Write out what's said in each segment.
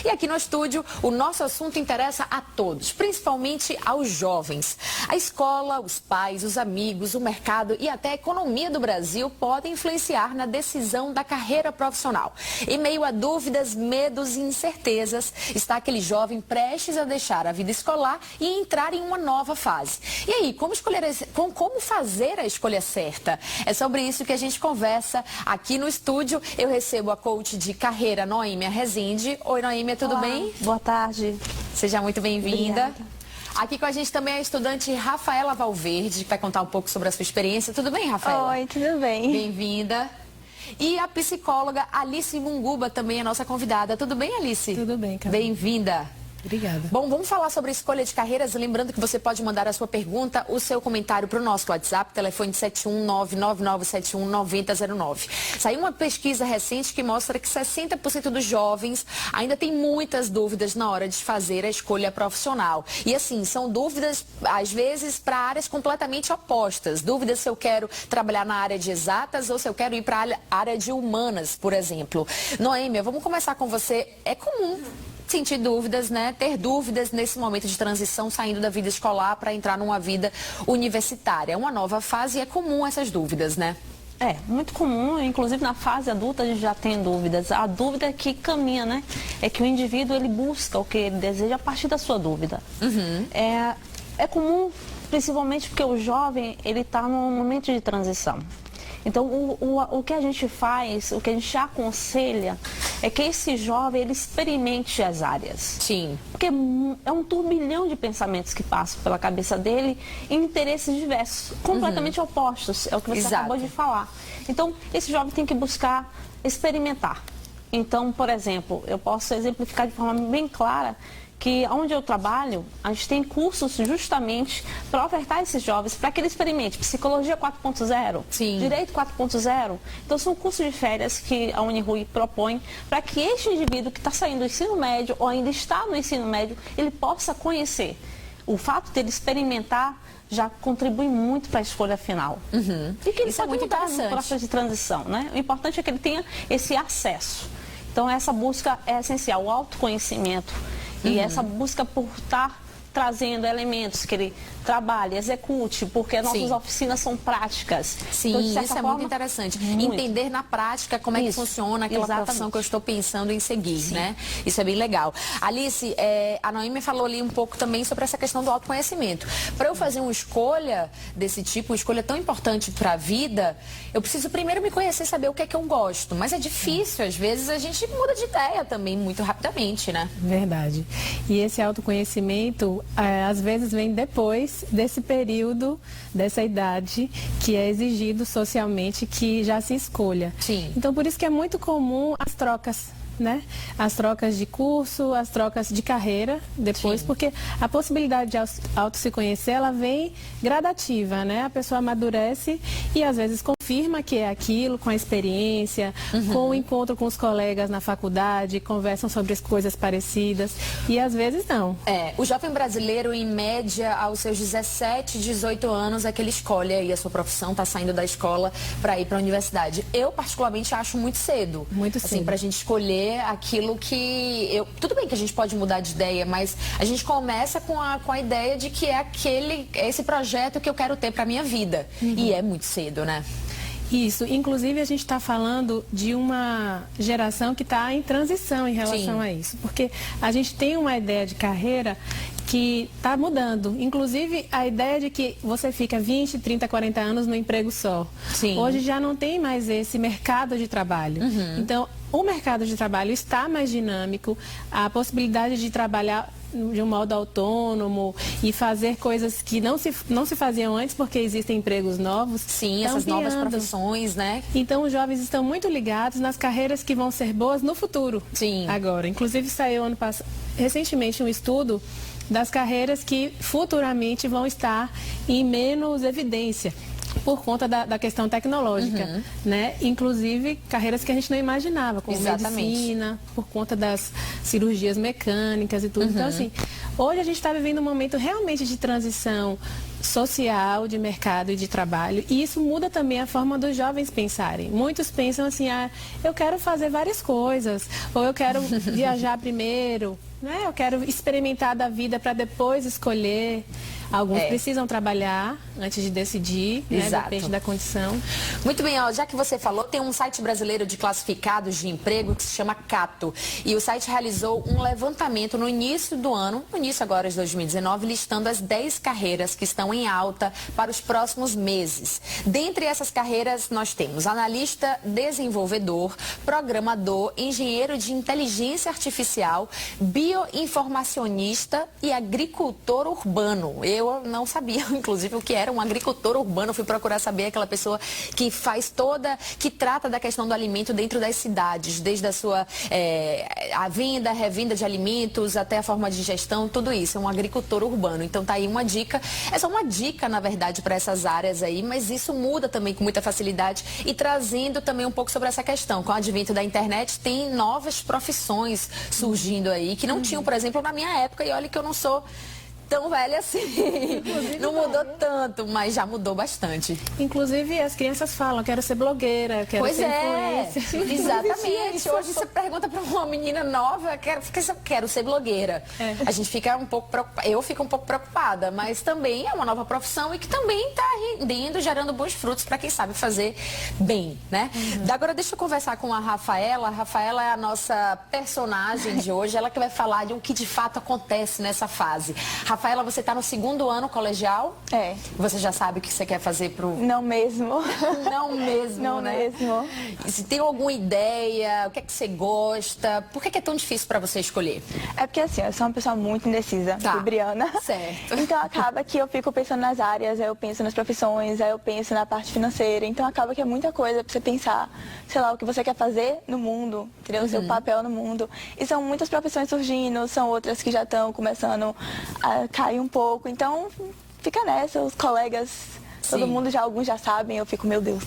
E aqui no estúdio, o nosso assunto interessa a todos, principalmente aos jovens. A escola, os pais, os amigos, o mercado e até a economia do Brasil podem influenciar na decisão da carreira profissional. Em meio a dúvidas, medos e incertezas, está aquele jovem prestes a deixar a vida escolar e entrar em uma nova fase. E aí, como fazer a escolha certa? É sobre isso que a gente conversa aqui no estúdio. Eu recebo a coach de carreira, Noêmia Rezende. Oi, Noêmia, tudo bem? Boa tarde. Seja muito bem-vinda. Aqui com a gente também é a estudante Rafaela Valverde, que vai contar um pouco sobre a sua experiência. Tudo bem, Rafaela? Oi, tudo bem. Bem-vinda. E a psicóloga Alice Munguba também é nossa convidada. Tudo bem, Alice? Tudo bem, Carol. Bem-vinda. Obrigada. Bom, vamos falar sobre a escolha de carreiras. Lembrando que você pode mandar a sua pergunta, o seu comentário para o nosso WhatsApp, telefone 71999719009. Saiu uma pesquisa recente que mostra que 60% dos jovens ainda tem muitas dúvidas na hora de fazer a escolha profissional. E assim, são dúvidas, às vezes, para áreas completamente opostas. Dúvidas se eu quero trabalhar na área de exatas ou se eu quero ir para a área de humanas, por exemplo. Noêmia, vamos começar com você. É comum sentir dúvidas, né? Ter dúvidas nesse momento de transição, saindo da vida escolar para entrar numa vida universitária. É uma nova fase e é comum essas dúvidas, né? É, muito comum, inclusive na fase adulta a gente já tem dúvidas. A dúvida é que caminha, né? É que o indivíduo, ele busca o que ele deseja a partir da sua dúvida. É comum, principalmente porque o jovem, ele está num momento de transição. Então, o que a gente faz, o que a gente aconselha é que esse jovem, ele experimente as áreas. Sim. Porque é um turbilhão de pensamentos que passam pela cabeça dele em interesses diversos, completamente opostos, é o que você acabou de falar. Então, esse jovem tem que buscar experimentar. Então, por exemplo, eu posso exemplificar de forma bem clara que onde eu trabalho, a gente tem cursos justamente para ofertar esses jovens, para que eles experimentem psicologia 4.0, direito 4.0. Então são cursos de férias que a Unirui propõe para que este indivíduo que está saindo do ensino médio ou ainda está no ensino médio, ele possa conhecer. O fato dele experimentar já contribui muito para a escolha final. E que ele Isso é muito interessante. No processo de transição, né? O importante é que ele tenha esse acesso. Então essa busca é essencial, o autoconhecimento. E essa busca por estar trazendo elementos que ele trabalhe, execute, porque nossas oficinas são práticas. Sim, então, isso é muito interessante. Entender na prática como é que funciona aquela profissão que eu estou pensando em seguir, né? Isso é bem legal. Alice, a Noêmia falou ali um pouco também sobre essa questão do autoconhecimento. Para eu fazer uma escolha desse tipo, uma escolha tão importante para a vida, eu preciso primeiro me conhecer, saber o que é que eu gosto. Mas é difícil, às vezes a gente muda de ideia também muito rapidamente, né? Verdade. E esse autoconhecimento, às vezes, vem depois desse período, dessa idade que é exigido socialmente que já se escolha. Sim. Então, por isso que é muito comum as trocas, né? As trocas de curso, as trocas de carreira depois, porque a possibilidade de auto se conhecer, ela vem gradativa, né? A pessoa amadurece e às vezes confirma que é aquilo com a experiência, com o encontro com os colegas na faculdade, conversam sobre as coisas parecidas e às vezes não. O jovem brasileiro, em média, aos seus 17, 18 anos, é que ele escolhe aí a sua profissão, tá saindo da escola para ir para a universidade. Eu, particularmente, acho muito cedo. Muito cedo. Assim, pra gente escolher aquilo que... Tudo bem que a gente pode mudar de ideia, mas a gente começa com a ideia de que é esse projeto que eu quero ter para minha vida. E é muito cedo, né? Isso, inclusive a gente está falando de uma geração que está em transição em relação a isso, porque a gente tem uma ideia de carreira que está mudando, inclusive a ideia de que você fica 20, 30, 40 anos no emprego só. Hoje já não tem mais esse mercado de trabalho. Então, o mercado de trabalho está mais dinâmico, a possibilidade de trabalhar de um modo autônomo e fazer coisas que não se faziam antes porque existem empregos novos. Sim, essas novas profissões, né? Então os jovens estão muito ligados nas carreiras que vão ser boas no futuro. Agora, inclusive saiu recentemente um estudo das carreiras que futuramente vão estar em menos evidência por conta da questão tecnológica, né? Inclusive carreiras que a gente não imaginava, como medicina, por conta das cirurgias mecânicas e tudo. Então, assim, hoje a gente está vivendo um momento realmente de transição social, de mercado e de trabalho. E isso muda também a forma dos jovens pensarem. Muitos pensam assim, eu quero fazer várias coisas, ou eu quero viajar primeiro, né? Eu quero experimentar da vida para depois escolher. Alguns precisam trabalhar antes de decidir, né? Depende da condição. Muito bem, já que você falou, tem um site brasileiro de classificados de emprego que se chama Cato. E o site realizou um levantamento no início do ano, no início agora de 2019, listando as 10 carreiras que estão em alta para os próximos meses. Dentre essas carreiras, nós temos analista desenvolvedor, programador, engenheiro de inteligência artificial, bioinformacionista e agricultor urbano. Eu não sabia, inclusive, o que era um agricultor urbano. Fui procurar saber, aquela pessoa que faz que trata da questão do alimento dentro das cidades, desde a sua a venda, revenda de alimentos, até a forma de gestão, tudo isso. É um agricultor urbano. Então tá aí uma dica, é só uma dica, na verdade, para essas áreas aí, mas isso muda também com muita facilidade e trazendo também um pouco sobre essa questão. Com o advento da internet, tem novas profissões surgindo aí, que não tinham, por exemplo, na minha época, e olha que eu não sou tão velha assim. Não mudou tanto, mas já mudou bastante. Inclusive, as crianças falam, quero ser blogueira, quero ser influencer. Exatamente. Hoje você pergunta para uma menina nova, quero ser blogueira. A gente fica um pouco preocupada, eu fico um pouco preocupada, mas também é uma nova profissão e que também está rendendo, gerando bons frutos para quem sabe fazer bem, né? Agora deixa eu conversar com a Rafaela. A Rafaela é a nossa personagem de hoje, ela que vai falar de o que de fato acontece nessa fase. Rafaela, você está no 2º ano colegial? Você já sabe o que você quer fazer pro... Não mesmo. Não mesmo, Não né? mesmo. E se tem alguma ideia, o que é que você gosta? Por que é tão difícil para você escolher? É porque assim, eu sou uma pessoa muito indecisa, libriana. Certo. Então acaba que eu fico pensando nas áreas, aí eu penso nas profissões, aí eu penso na parte financeira. Então acaba que é muita coisa para você pensar, sei lá, o que você quer fazer no mundo, entendeu? O seu papel no mundo. E são muitas profissões surgindo, são outras que já estão começando a cair um pouco, então fica nessa, os colegas, todo mundo alguns já sabem, eu fico, meu Deus.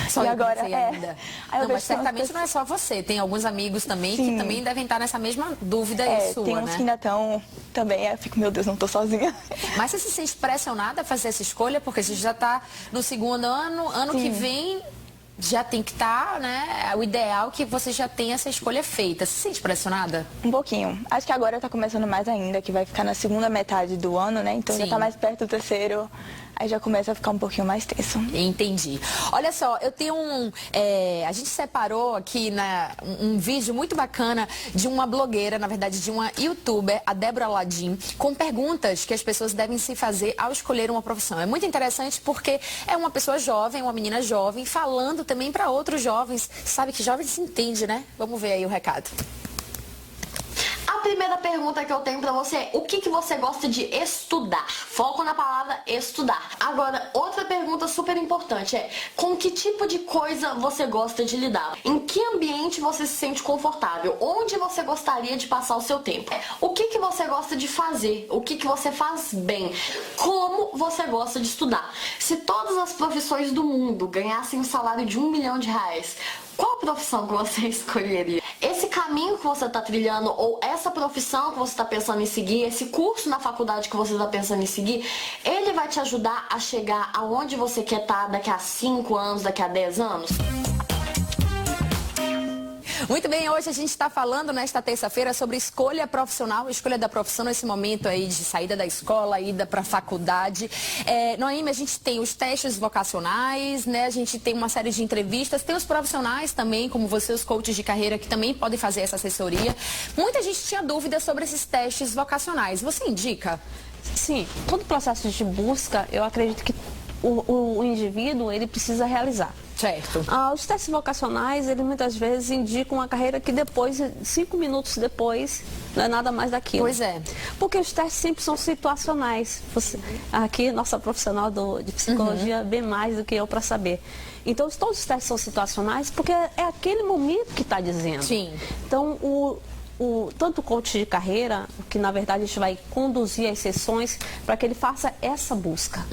Só e agora ainda. Não, mas certamente não é só você, tem alguns amigos também que também devem estar nessa mesma dúvida sua, tem uns né? que ainda estão também, eu fico, meu Deus, não estou sozinha. Mas você se sente pressionada a fazer essa escolha, porque você já está no 2º ano que vem já tem que estar, né? O ideal é que você já tenha essa escolha feita. Você se sente pressionada? Um pouquinho. Acho que agora está começando mais ainda, que vai ficar na 2ª metade do ano, né? Então já está mais perto do 3º. Aí já começa a ficar um pouquinho mais tenso. Entendi. Olha só, eu tenho a gente separou aqui um vídeo muito bacana de uma blogueira, na verdade de uma youtuber, a Débora Ladim, com perguntas que as pessoas devem se fazer ao escolher uma profissão. É muito interessante porque é uma pessoa jovem, uma menina jovem, falando também para outros jovens. Sabe que jovem se entende, né? Vamos ver aí o recado. A primeira pergunta que eu tenho pra você é: o que você gosta de estudar? Foco na palavra estudar. Agora, outra pergunta super importante é: com que tipo de coisa você gosta de lidar? Em que ambiente você se sente confortável? Onde você gostaria de passar o seu tempo? O que você gosta de fazer? O que você faz bem? Como você gosta de estudar? Se todas as profissões do mundo ganhassem um salário de R$1 milhão, qual profissão que você escolheria? Esse caminho que você está trilhando, ou essa profissão que você está pensando em seguir, esse curso na faculdade que você está pensando em seguir, ele vai te ajudar a chegar aonde você quer estar daqui a 5 anos, daqui a 10 anos? Muito bem, hoje a gente está falando nesta terça-feira sobre escolha profissional, escolha da profissão nesse momento aí de saída da escola, ida para a faculdade. Noemi, a gente tem os testes vocacionais, né? A gente tem uma série de entrevistas, tem os profissionais também, como você, os coaches de carreira, que também podem fazer essa assessoria. Muita gente tinha dúvidas sobre esses testes vocacionais. Você indica? Sim, todo processo de busca, eu acredito que o indivíduo, ele precisa realizar. Certo. Os testes vocacionais, eles muitas vezes indicam uma carreira que depois, 5 minutos depois, não é nada mais daquilo. Pois é. Porque os testes sempre são situacionais. Aqui, nossa profissional de psicologia, bem mais do que eu para saber. Então, todos os testes são situacionais porque é aquele momento que está dizendo. Sim. Então, tanto o coach de carreira, que na verdade a gente vai conduzir as sessões para que ele faça essa busca.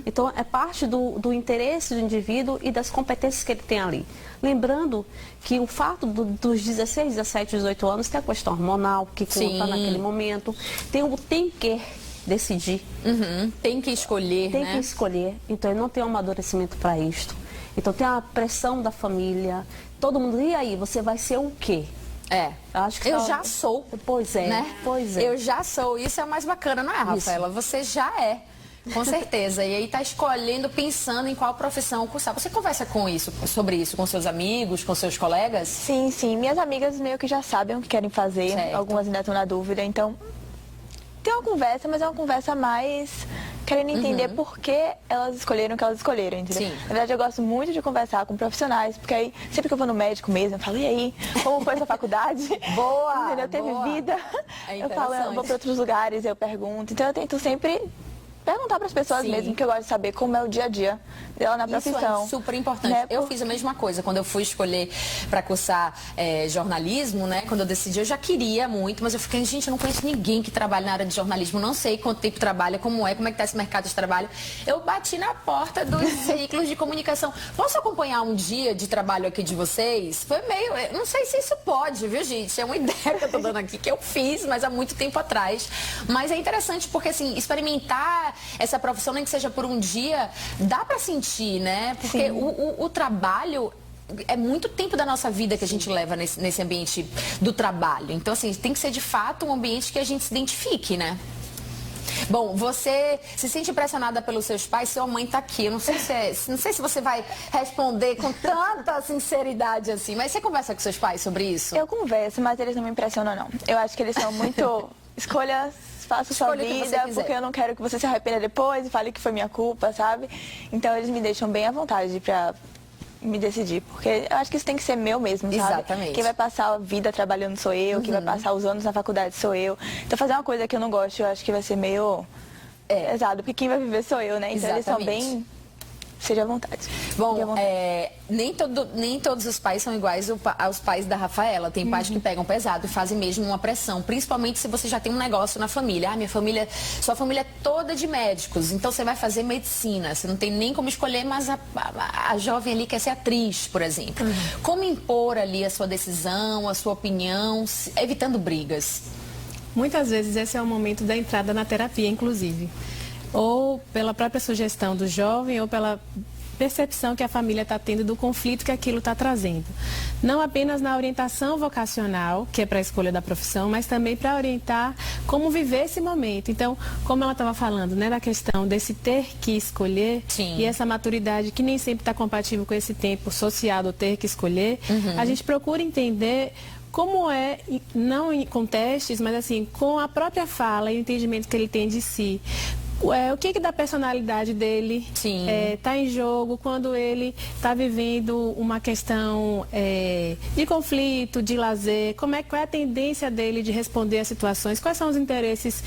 Então é parte do interesse do indivíduo e das competências que ele tem ali. Lembrando que o fato dos 16, 17, 18 anos tem a questão hormonal que conta naquele momento, tem o tem que, decidir. Tem que escolher, Tem né? que escolher. Então, ele não tem um amadurecimento para isto. Então, tem a pressão da família. Todo mundo, e aí, você vai ser o quê? Acho que eu já sou. Pois é, né? Pois é. Eu já sou. Isso é o mais bacana, não é, Rafaela? Você já é. Com certeza. E aí tá escolhendo, pensando em qual profissão cursar. Você conversa sobre isso com seus amigos, com seus colegas? Sim, sim. Minhas amigas meio que já sabem o que querem fazer. Certo. Algumas ainda estão na dúvida. Então, tem uma conversa, mas é uma conversa mais querendo entender por que elas escolheram o que elas escolheram, entendeu? Sim. Na verdade, eu gosto muito de conversar com profissionais, porque aí, sempre que eu vou no médico mesmo, eu falo, e aí, como foi essa faculdade? Boa! Entendeu? Teve boa. vida? É Eu falo, eu vou para outros lugares, eu pergunto. Então, eu tento sempre perguntar para as pessoas Sim. mesmo, que eu gosto de saber como é o dia a dia dela na profissão. Isso é super importante. Né? Eu fiz a mesma coisa quando eu fui escolher para cursar jornalismo, né? Quando eu decidi, eu já queria muito, mas eu fiquei, gente, eu não conheço ninguém que trabalha na área de jornalismo, não sei quanto tempo trabalha, como é que tá esse mercado de trabalho. Eu bati na porta dos veículos de comunicação. Posso acompanhar um dia de trabalho aqui de vocês? Foi meio, não sei se isso pode, viu, gente? É uma ideia que eu tô dando aqui, que eu fiz, mas há muito tempo atrás. Mas é interessante porque, assim, experimentar essa profissão, nem que seja por um dia, dá para sentir, né? Porque o trabalho é muito tempo da nossa vida que a gente leva nesse ambiente do trabalho. Então, assim, tem que ser de fato um ambiente que a gente se identifique, né? Bom, você se sente impressionada pelos seus pais? Sua mãe está aqui. Eu não sei se você vai responder com tanta sinceridade assim, mas você conversa com seus pais sobre isso? Eu converso, mas eles não me impressionam, não. Eu acho que eles são muito escolhas. Faça sua vida, porque eu não quero que você se arrependa depois e fale que foi minha culpa, sabe? Então eles me deixam bem à vontade pra me decidir, porque eu acho que isso tem que ser meu mesmo, sabe? Exatamente. Quem vai passar a vida trabalhando sou eu, quem vai passar os anos na faculdade sou eu. Então fazer uma coisa que eu não gosto, eu acho que vai ser meio pesado, porque quem vai viver sou eu, né? Então eles são bem... Seja à vontade. Bom, nem todos os pais são iguais aos pais da Rafaela. Tem pais que pegam pesado e fazem mesmo uma pressão, principalmente se você já tem um negócio na família. Sua família é toda de médicos, então você vai fazer medicina. Você não tem nem como escolher, mas a jovem ali quer ser atriz, por exemplo. Como impor ali a sua decisão, a sua opinião, evitando brigas? Muitas vezes esse é o momento da entrada na terapia, inclusive. Ou pela própria sugestão do jovem, ou pela percepção que a família está tendo do conflito que aquilo está trazendo. Não apenas na orientação vocacional, que é para a escolha da profissão, mas também para orientar como viver esse momento. Então, como ela estava falando, né, da questão desse ter que escolher, e essa maturidade que nem sempre está compatível com esse tempo social do ter que escolher, a gente procura entender como é, não com testes, mas assim, com a própria fala e o entendimento que ele tem de si. O que da personalidade dele está em jogo quando ele está vivendo uma questão de conflito, de lazer, qual é a tendência dele de responder às situações, quais são os interesses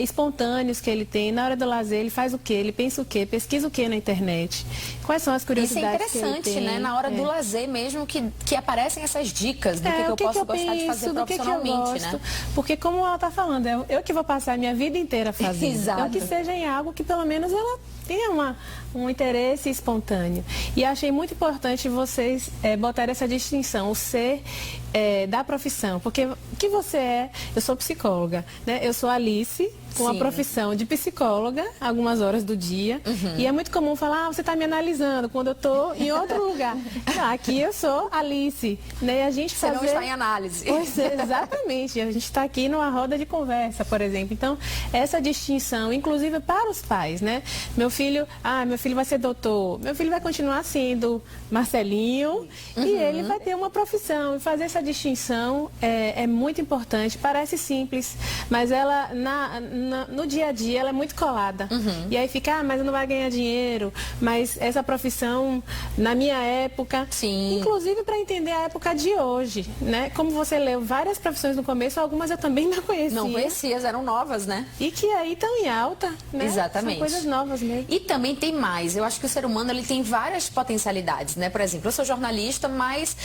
espontâneos que ele tem, na hora do lazer ele faz o quê, ele pensa o quê, pesquisa o quê na internet, quais são as curiosidades que ele tem. Isso é interessante, né? Na hora do lazer mesmo que aparecem essas dicas do que eu posso gostar de fazer profissionalmente, né? Porque como ela está falando, eu que vou passar a minha vida inteira fazendo. Exato. Então que seja em algo que pelo menos ela tenha um interesse espontâneo. E achei muito importante vocês botarem essa distinção, o ser da profissão. Porque o que você é? Eu sou psicóloga, né? Eu sou Alice, com a profissão de psicóloga, algumas horas do dia. E é muito comum falar, você está me analisando quando eu estou em outro lugar. Não, aqui eu sou Alice. Né? E a gente Você não está em análise. Pois é, exatamente. A gente está aqui numa roda de conversa, por exemplo. Então, essa distinção, inclusive para os pais, né? Meu filho vai ser doutor. Meu filho vai continuar sendo Marcelinho e ele vai ter uma profissão. E fazer essa distinção é muito importante. Parece simples, mas ela, no dia a dia, ela é muito colada. E aí fica, mas eu não vai ganhar dinheiro. Mas essa profissão, na minha época, inclusive para entender a época de hoje, né? Como você leu várias profissões no começo, algumas eu também não conhecia. Não conhecia, eram novas, né? E que aí estão em alta, né? Exatamente. São coisas novas mesmo. E também tem mais. Eu acho que o ser humano ele tem várias potencialidades, né? Por exemplo, eu sou jornalista, mas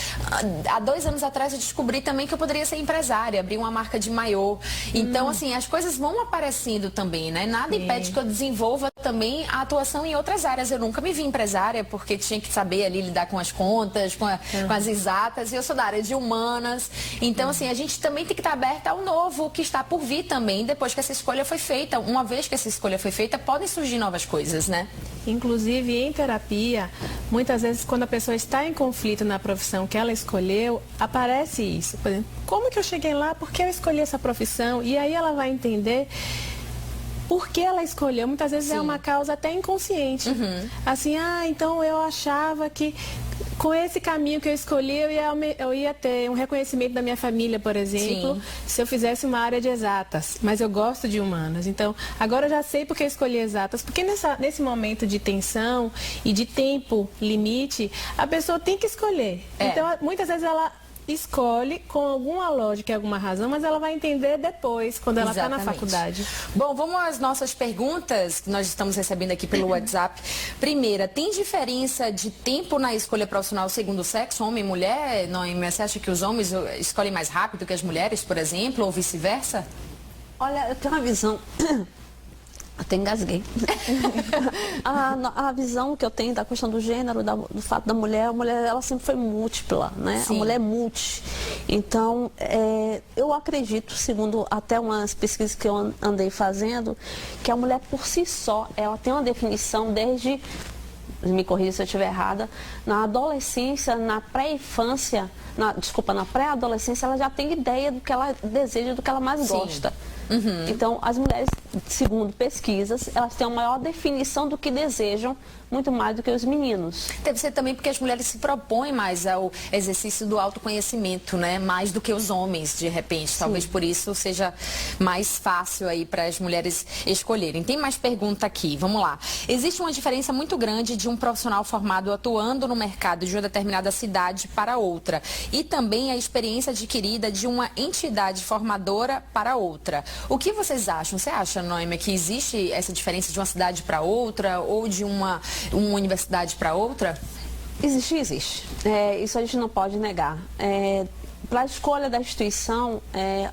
há 2 anos atrás eu descobri também que eu poderia ser empresária, abrir uma marca de maiô. Então, assim, as coisas vão aparecendo também, né? Nada impede que eu desenvolva também a atuação em outras áreas. Eu nunca me vi empresária porque tinha que saber ali lidar com as contas, com as exatas, e eu sou da área de humanas. Então, assim, a gente também tem que estar aberta ao novo que está por vir também, depois que essa escolha foi feita. Uma vez que essa escolha foi feita, podem surgir novas coisas, né? Inclusive, em terapia, muitas vezes, quando a pessoa está em conflito na profissão que ela escolheu, aparece isso. Por exemplo, como que eu cheguei lá? Por que eu escolhi essa profissão? E aí ela vai entender por que ela escolheu. Muitas vezes é uma causa até inconsciente. Assim, então eu achava que com esse caminho que eu escolhi, eu ia ter um reconhecimento da minha família, por exemplo, se eu fizesse uma área de exatas. Mas eu gosto de humanas. Então, agora eu já sei porque eu escolhi exatas. Porque nesse momento de tensão e de tempo limite, a pessoa tem que escolher. Então, muitas vezes ela escolhe com alguma lógica e alguma razão, mas ela vai entender depois, quando ela está na faculdade. Bom, vamos às nossas perguntas que nós estamos recebendo aqui pelo WhatsApp. Primeira, tem diferença de tempo na escolha profissional segundo o sexo, homem e mulher? Noemi, você acha que os homens escolhem mais rápido que as mulheres, por exemplo, ou vice-versa? Olha, eu tenho uma visão... Até engasguei. A visão que eu tenho da questão do gênero, do fato da mulher, a mulher ela sempre foi múltipla, né? A mulher é multi. Então, eu acredito, segundo até umas pesquisas que eu andei fazendo, que a mulher por si só, ela tem uma definição desde, me corrija se eu estiver errada, na adolescência, na pré-infância, na pré-adolescência, ela já tem ideia do que ela deseja, do que ela mais gosta. Então, as mulheres, segundo pesquisas, elas têm uma maior definição do que desejam, muito mais do que os meninos. Deve ser também porque as mulheres se propõem mais ao exercício do autoconhecimento, né? Mais do que os homens, de repente. Talvez por isso seja mais fácil aí para as mulheres escolherem. Tem mais pergunta aqui, vamos lá. Existe uma diferença muito grande de um profissional formado atuando no mercado de uma determinada cidade para outra e também a experiência adquirida de uma entidade formadora para outra. O que vocês acham? Você acha, Noemi, que existe essa diferença de uma cidade para outra ou de uma universidade para outra? Existe. Isso a gente não pode negar. Para a escolha da instituição,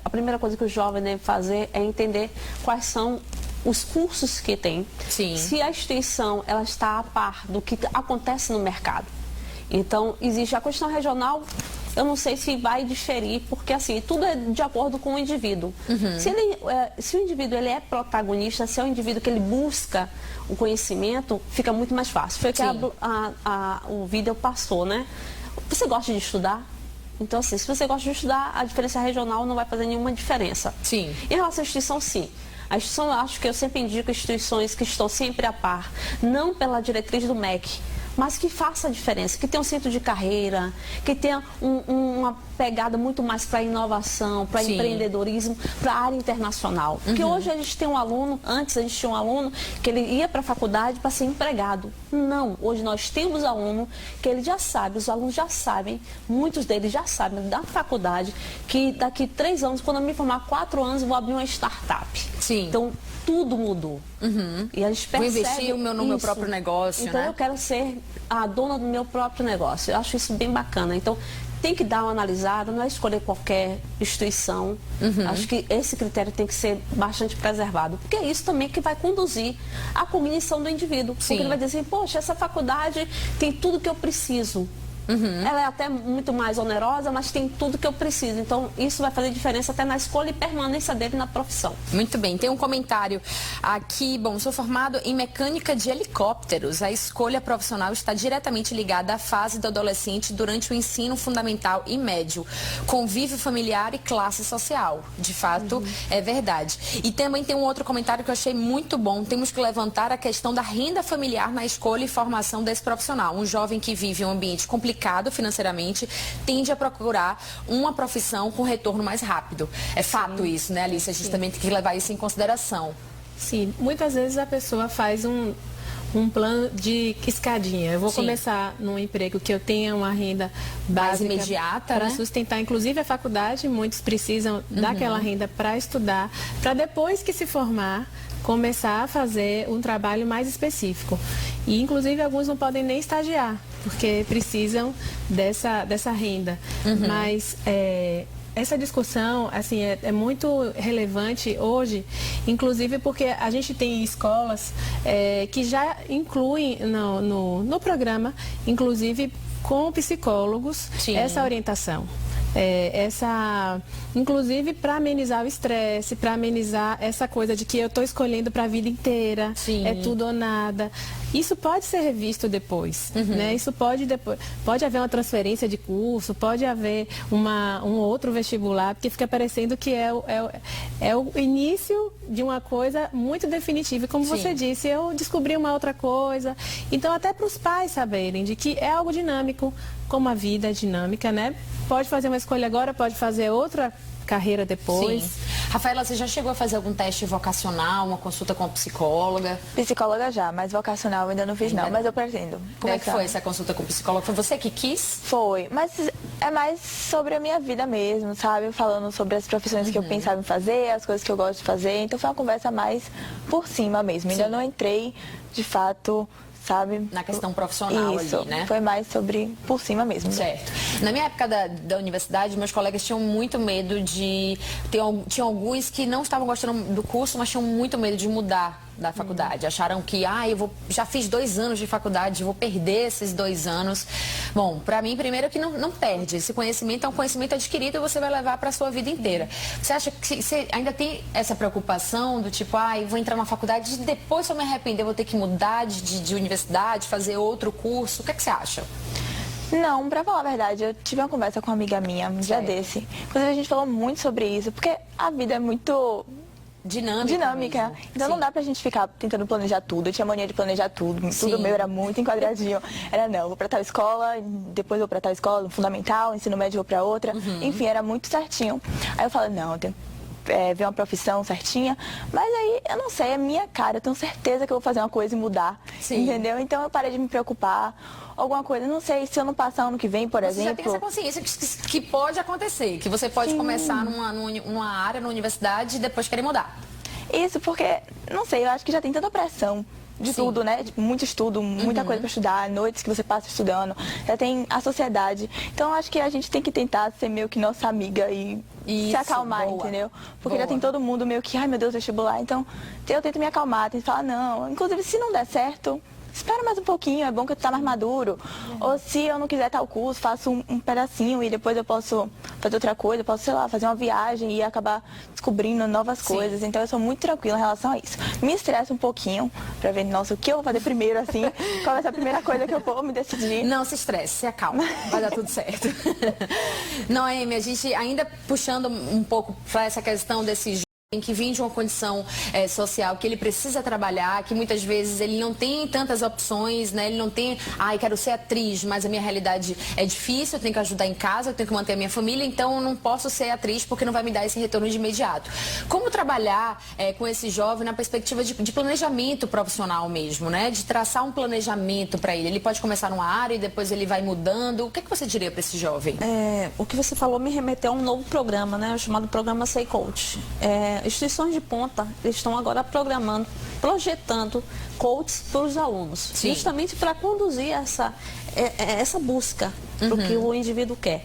a primeira coisa que o jovem deve fazer é entender quais são os cursos que tem. Se a instituição ela está a par do que acontece no mercado. Então, existe a questão regional, eu não sei se vai diferir, porque assim, tudo é de acordo com o indivíduo. Se o indivíduo ele é protagonista, se é um indivíduo que ele busca o conhecimento, fica muito mais fácil. Foi o que o vídeo passou, né? Você gosta de estudar? Então, assim, se você gosta de estudar, a diferença regional não vai fazer nenhuma diferença. Em relação à instituição, sim. A instituição, eu acho que eu sempre indico instituições que estão sempre a par, não pela diretriz do MEC, mas que faça a diferença, que tenha um centro de carreira, que tenha uma pegada muito mais para inovação, para empreendedorismo, para a área internacional. Porque hoje a gente tem um aluno, antes a gente tinha um aluno que ele ia para a faculdade para ser empregado. Não, hoje nós temos aluno que ele já sabe, os alunos já sabem, muitos deles já sabem da faculdade, que daqui 3 anos, quando eu me formar 4 anos, eu vou abrir uma startup. Então, tudo mudou. E a gente percebe vou investir no meu próprio negócio, então, eu quero ser a dona do meu próprio negócio. Eu acho isso bem bacana. Então, tem que dar uma analisada, não é escolher qualquer instituição. Acho que esse critério tem que ser bastante preservado, porque é isso também que vai conduzir à cognição do indivíduo. Porque ele vai dizer assim, poxa, essa faculdade tem tudo que eu preciso. Ela é até muito mais onerosa, mas tem tudo que eu preciso. Então, isso vai fazer diferença até na escolha e permanência dele na profissão. Muito bem. Tem um comentário aqui. Bom, sou formado em mecânica de helicópteros. A escolha profissional está diretamente ligada à fase do adolescente durante o ensino fundamental e médio. Convívio familiar e classe social. De fato, é verdade. E também tem um outro comentário que eu achei muito bom. Temos que levantar a questão da renda familiar na escolha e formação desse profissional. Um jovem que vive em um ambiente complicado financeiramente, tende a procurar uma profissão com retorno mais rápido. É fato isso, né, Alice? A gente também tem que levar isso em consideração. Sim, muitas vezes a pessoa faz um plano de escadinha. Eu vou começar num emprego que eu tenha uma renda básica mais imediata, para sustentar, inclusive a faculdade. Muitos precisam daquela renda para estudar, para depois que se formar, começar a fazer um trabalho mais específico. E, inclusive, alguns não podem nem estagiar, porque precisam dessa renda. Mas é essa discussão assim, é muito relevante hoje, inclusive porque a gente tem escolas que já incluem no programa, inclusive com psicólogos, Sim. essa orientação. Inclusive para amenizar o estresse, para amenizar essa coisa de que eu estou escolhendo para a vida inteira, Sim. é tudo ou nada. Isso pode ser revisto depois, né? Isso pode haver uma transferência de curso, pode haver um outro vestibular, porque fica parecendo que é o início de uma coisa muito definitiva. E como Sim. você disse, eu descobri uma outra coisa. Então, até para os pais saberem de que é algo dinâmico, como a vida é dinâmica, né? Pode fazer uma escolha agora, pode fazer outra carreira depois. Sim. Rafaela, você já chegou a fazer algum teste vocacional, uma consulta com a psicóloga? Psicóloga já, mas vocacional eu ainda não fiz não, mas eu pretendo. Como é que foi essa consulta com o psicólogo? Foi você que quis? Foi, mas é mais sobre a minha vida mesmo, sabe? Falando sobre as profissões que eu pensava em fazer, as coisas que eu gosto de fazer. Então foi uma conversa mais por cima mesmo. Ainda não entrei, de fato, sabe? Na questão profissional Isso, ali, né? foi mais sobre por cima mesmo. Certo. Na minha época da universidade, meus colegas tinham muito medo de... Tinha alguns que não estavam gostando do curso, mas tinham muito medo de mudar da faculdade. Acharam que, já fiz 2 anos de faculdade, vou perder esses 2 anos. Bom, pra mim, primeiro que não perde. Esse conhecimento é um conhecimento adquirido e você vai levar pra sua vida inteira. Você acha que você ainda tem essa preocupação do tipo, vou entrar na faculdade e depois se eu me arrepender, vou ter que mudar de universidade, fazer outro curso? O que é que você acha? Não, pra falar a verdade, eu tive uma conversa com uma amiga minha um dia desse. Inclusive, a gente falou muito sobre isso, porque a vida é muito... dinâmica. Mesmo. Então Sim. não dá pra gente ficar tentando planejar tudo. Eu tinha mania de planejar tudo. Sim. Tudo meu era muito enquadradinho. Vou pra tal escola, depois vou pra tal escola, no fundamental, ensino médio vou pra outra. Enfim, era muito certinho. Aí eu falei, não, eu tenho que ver uma profissão certinha. Mas aí, eu não sei, é minha cara. Eu tenho certeza que eu vou fazer uma coisa e mudar. Sim. Entendeu? Então eu parei de me preocupar. Alguma coisa, não sei, se eu não passar ano que vem, por exemplo... Você já tem essa consciência que pode acontecer, que você pode começar numa área, na universidade e depois querer mudar. Isso, porque, não sei, eu acho que já tem tanta pressão de tudo, né? Tipo, muito estudo, muita coisa pra estudar, noites que você passa estudando, já tem a sociedade. Então, eu acho que a gente tem que tentar ser meio que nossa amiga e se acalmar, boa. entendeu? Porque já tem todo mundo meio que, ai meu Deus, vestibular. Então, eu tento me acalmar, tento falar, não. Inclusive, se não der certo... espera mais um pouquinho, é bom que tu tá mais maduro. Ou se eu não quiser tal curso, faço um pedacinho e depois eu posso fazer outra coisa, posso, sei lá, fazer uma viagem e acabar descobrindo novas coisas. Então eu sou muito tranquila em relação a isso. Me estresso um pouquinho pra ver, nossa, o que eu vou fazer primeiro, assim, qual vai ser a primeira coisa que eu vou me decidir. Não se estresse, se acalma, vai dar tudo certo. Noemi, a gente ainda puxando um pouco pra essa questão desses em que vem de uma condição social que ele precisa trabalhar, que muitas vezes ele não tem tantas opções, né? Ele não tem, quero ser atriz, mas a minha realidade é difícil, eu tenho que ajudar em casa, eu tenho que manter a minha família, então eu não posso ser atriz porque não vai me dar esse retorno de imediato. Como trabalhar com esse jovem na perspectiva de planejamento profissional mesmo, né? De traçar um planejamento para ele. Ele pode começar numa área e depois ele vai mudando. O que você diria para esse jovem? O que você falou me remeteu a um novo programa, né? Chamado Programa Sei Coach. Instituições de ponta estão agora projetando coaches para os alunos, Sim. justamente para conduzir essa busca para o que o indivíduo quer.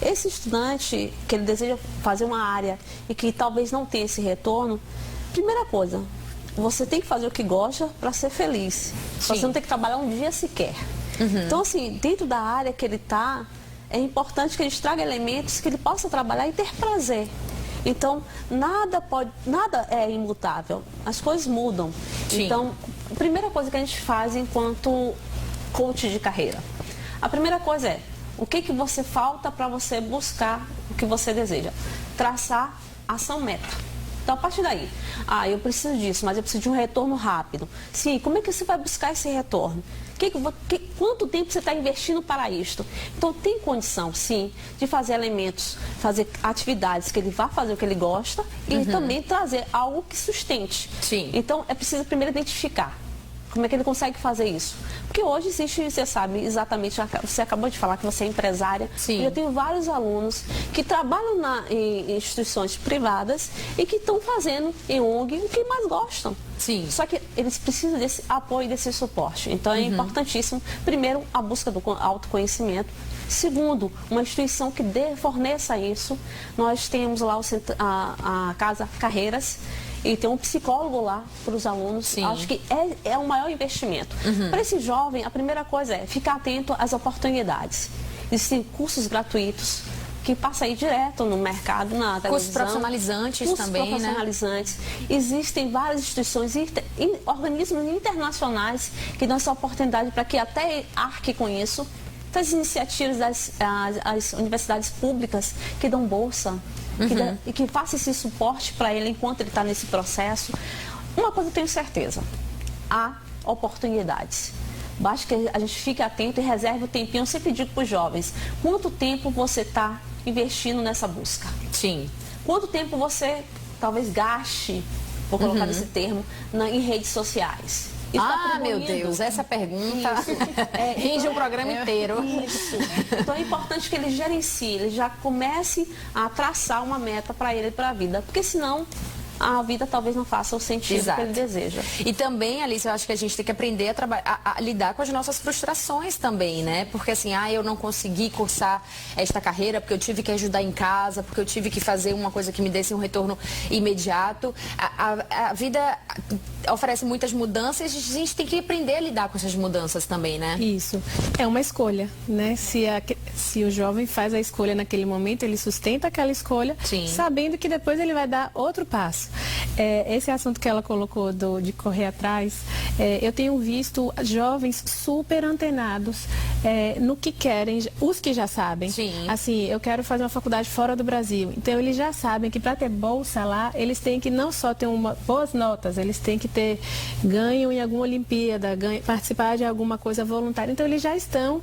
Esse estudante que ele deseja fazer uma área e que talvez não tenha esse retorno, primeira coisa, você tem que fazer o que gosta para ser feliz. Sim. Você não tem que trabalhar um dia sequer. Então, assim, dentro da área que ele está, é importante que ele traga elementos que ele possa trabalhar e ter prazer. Então, nada é imutável, as coisas mudam. Sim. Então, a primeira coisa que a gente faz enquanto coach de carreira, a primeira coisa é, o que você falta para você buscar o que você deseja? Traçar ação-meta. Então, a partir daí, eu preciso disso, mas eu preciso de um retorno rápido. Sim, como é que você vai buscar esse retorno? Quanto tempo você está investindo para isto? Então, tem condição, sim, de fazer elementos, fazer atividades que ele vá fazer o que ele gosta e também trazer algo que sustente. Sim. Então, é preciso primeiro identificar como é que ele consegue fazer isso. Porque hoje existe, você sabe exatamente, você acabou de falar que você é empresária. Sim. Eu tenho vários alunos que trabalham em instituições privadas e que estão fazendo em ONG o que mais gostam. Sim. Só que eles precisam desse apoio, desse suporte. Então é importantíssimo, primeiro, a busca do autoconhecimento. Segundo, uma instituição que forneça isso. Nós temos lá a Casa Carreiras, e tem um psicólogo lá para os alunos. Sim. Acho que é o maior investimento. Para esse jovem, a primeira coisa é ficar atento às oportunidades. Existem cursos gratuitos que passa aí direto no mercado, na televisão. Cursos profissionalizantes também, profissionalizantes. Né? Existem várias instituições e organismos internacionais que dão essa oportunidade para que até arque com isso. As iniciativas das universidades públicas que dão bolsa, e que faça esse suporte para ele enquanto ele está nesse processo. Uma coisa eu tenho certeza, há oportunidades. Basta que a gente fique atento e reserve o tempinho. Eu sempre digo para os jovens, quanto tempo você está investindo nessa busca? Sim. Quanto tempo você talvez gaste, vou colocar esse termo, em redes sociais? Meu Deus, essa pergunta rende um programa inteiro. Isso. Então é importante que ele gerencie, ele já comece a traçar uma meta para ele e para a vida, porque senão a vida talvez não faça o sentido que ele deseja. E também, Alice, eu acho que a gente tem que aprender a lidar com as nossas frustrações também, né? Porque assim, eu não consegui cursar esta carreira porque eu tive que ajudar em casa, porque eu tive que fazer uma coisa que me desse um retorno imediato. A vida oferece muitas mudanças e a gente tem que aprender a lidar com essas mudanças também, né? Isso. É uma escolha, né? Se o jovem faz a escolha naquele momento, ele sustenta aquela escolha, sabendo que depois ele vai dar outro passo. Esse assunto que ela colocou de correr atrás, eu tenho visto jovens super antenados no que querem, os que já sabem. Sim. Assim, eu quero fazer uma faculdade fora do Brasil. Então, eles já sabem que para ter bolsa lá, eles têm que não só ter boas notas, eles têm que ter ganho em alguma Olimpíada, participar de alguma coisa voluntária. Então, eles já estão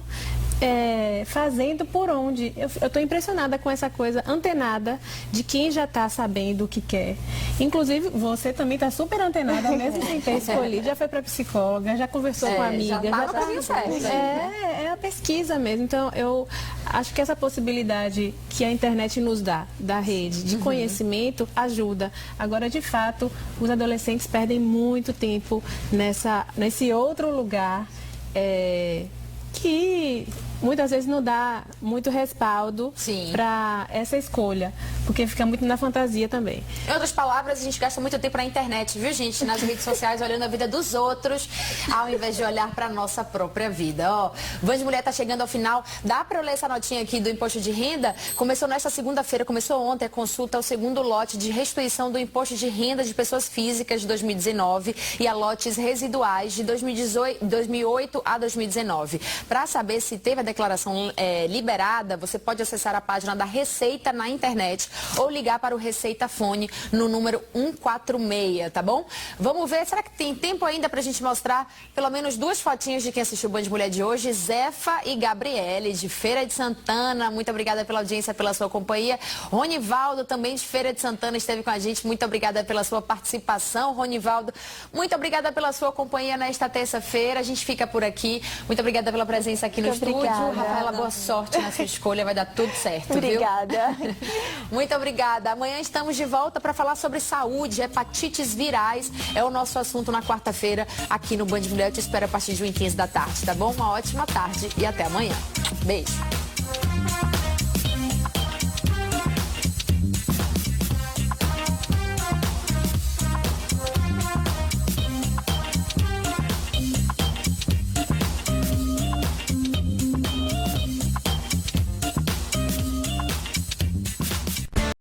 fazendo por onde. Eu estou impressionada com essa coisa antenada de quem já está sabendo o que quer. Inclusive, você também está super antenada, mesmo sem ter escolhido. Já foi para psicóloga, já conversou com amiga. Já tá no certo. É a pesquisa mesmo. Então, eu acho que essa possibilidade que a internet nos dá, da rede, de conhecimento, ajuda. Agora, de fato, os adolescentes perdem muito tempo nesse outro lugar que muitas vezes não dá muito respaldo para essa escolha, porque fica muito na fantasia também. Em outras palavras, a gente gasta muito tempo na internet, viu, gente? Nas redes sociais, olhando a vida dos outros, ao invés de olhar para a nossa própria vida. Band Mulher tá chegando ao final. Dá para eu ler essa notinha aqui do imposto de renda? Começou nesta segunda-feira, começou ontem a consulta ao segundo lote de restituição do imposto de renda de pessoas físicas de 2019 e a lotes residuais de 2008 a 2019. Para saber se teve a declaração liberada, você pode acessar a página da Receita na internet ou ligar para o Receita Fone no número 146, tá bom? Vamos ver, será que tem tempo ainda pra gente mostrar pelo menos duas fotinhas de quem assistiu o Band Mulher de hoje? Zefa e Gabriele, de Feira de Santana. Muito obrigada pela audiência, pela sua companhia. Ronivaldo, também de Feira de Santana, esteve com a gente. Muito obrigada pela sua participação, Ronivaldo. Muito obrigada pela sua companhia nesta terça-feira. A gente fica por aqui. Muito obrigada pela presença aqui no estúdio. Rafaela, boa sorte na sua escolha, vai dar tudo certo, obrigada. Viu? Muito obrigada. Amanhã estamos de volta para falar sobre saúde, hepatites virais. É o nosso assunto na quarta-feira aqui no Band Mulher. Eu te espero a partir de 1h15 da tarde, tá bom? Uma ótima tarde e até amanhã. Beijo.